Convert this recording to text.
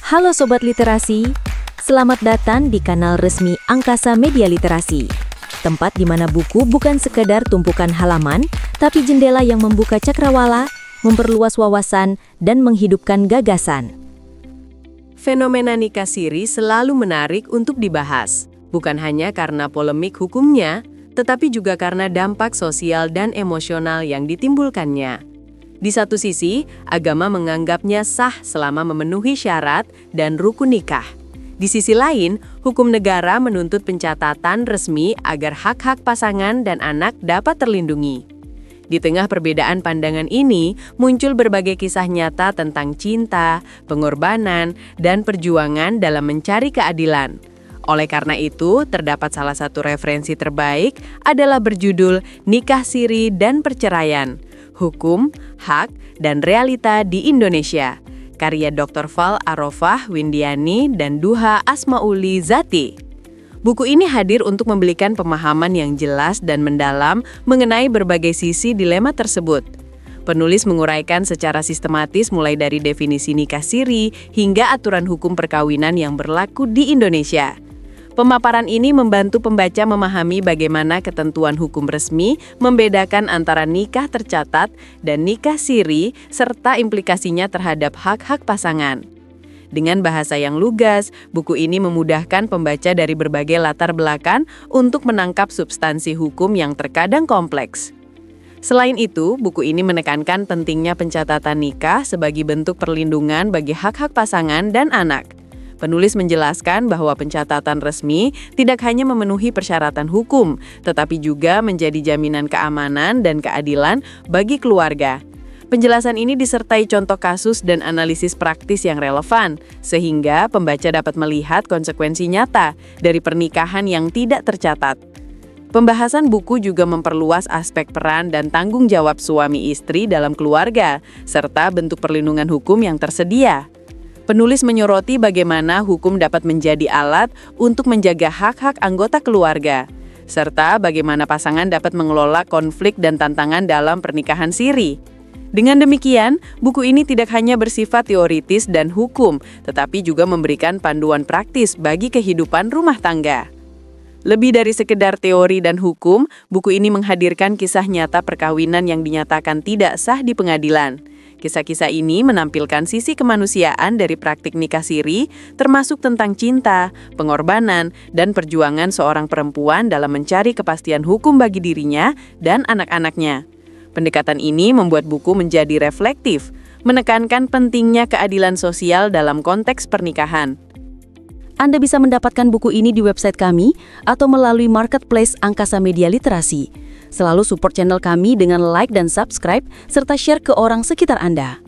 Halo Sobat Literasi, selamat datang di kanal resmi Angkasa Media Literasi. Tempat di mana buku bukan sekedar tumpukan halaman, tapi jendela yang membuka cakrawala, memperluas wawasan, dan menghidupkan gagasan. Fenomena nikah siri selalu menarik untuk dibahas, bukan hanya karena polemik hukumnya, tetapi juga karena dampak sosial dan emosional yang ditimbulkannya. Di satu sisi, agama menganggapnya sah selama memenuhi syarat dan rukun nikah. Di sisi lain, hukum negara menuntut pencatatan resmi agar hak-hak pasangan dan anak dapat terlindungi. Di tengah perbedaan pandangan ini, muncul berbagai kisah nyata tentang cinta, pengorbanan, dan perjuangan dalam mencari keadilan. Oleh karena itu, terdapat salah satu referensi terbaik adalah berjudul Nikah Siri dan Perceraian, Hukum, Hak, dan Realita di Indonesia, karya Dr. Val Arofah Windiani dan Duha Asmauli Zati. Buku ini hadir untuk memberikan pemahaman yang jelas dan mendalam mengenai berbagai sisi dilema tersebut. Penulis menguraikan secara sistematis mulai dari definisi nikah siri hingga aturan hukum perkawinan yang berlaku di Indonesia. Pemaparan ini membantu pembaca memahami bagaimana ketentuan hukum resmi membedakan antara nikah tercatat dan nikah siri serta implikasinya terhadap hak-hak pasangan. Dengan bahasa yang lugas, buku ini memudahkan pembaca dari berbagai latar belakang untuk menangkap substansi hukum yang terkadang kompleks. Selain itu, buku ini menekankan pentingnya pencatatan nikah sebagai bentuk perlindungan bagi hak-hak pasangan dan anak. Penulis menjelaskan bahwa pencatatan resmi tidak hanya memenuhi persyaratan hukum, tetapi juga menjadi jaminan keamanan dan keadilan bagi keluarga. Penjelasan ini disertai contoh kasus dan analisis praktis yang relevan, sehingga pembaca dapat melihat konsekuensi nyata dari pernikahan yang tidak tercatat. Pembahasan buku juga memperluas aspek peran dan tanggung jawab suami istri dalam keluarga, serta bentuk perlindungan hukum yang tersedia. Penulis menyoroti bagaimana hukum dapat menjadi alat untuk menjaga hak-hak anggota keluarga, serta bagaimana pasangan dapat mengelola konflik dan tantangan dalam pernikahan siri. Dengan demikian, buku ini tidak hanya bersifat teoritis dan hukum, tetapi juga memberikan panduan praktis bagi kehidupan rumah tangga. Lebih dari sekedar teori dan hukum, buku ini menghadirkan kisah nyata perkawinan yang dinyatakan tidak sah di pengadilan. Kisah-kisah ini menampilkan sisi kemanusiaan dari praktik nikah siri, termasuk tentang cinta, pengorbanan, dan perjuangan seorang perempuan dalam mencari kepastian hukum bagi dirinya dan anak-anaknya. Pendekatan ini membuat buku menjadi reflektif, menekankan pentingnya keadilan sosial dalam konteks pernikahan. Anda bisa mendapatkan buku ini di website kami atau melalui marketplace Angkasa Media Literasi. Selalu support channel kami dengan like dan subscribe, serta share ke orang sekitar Anda.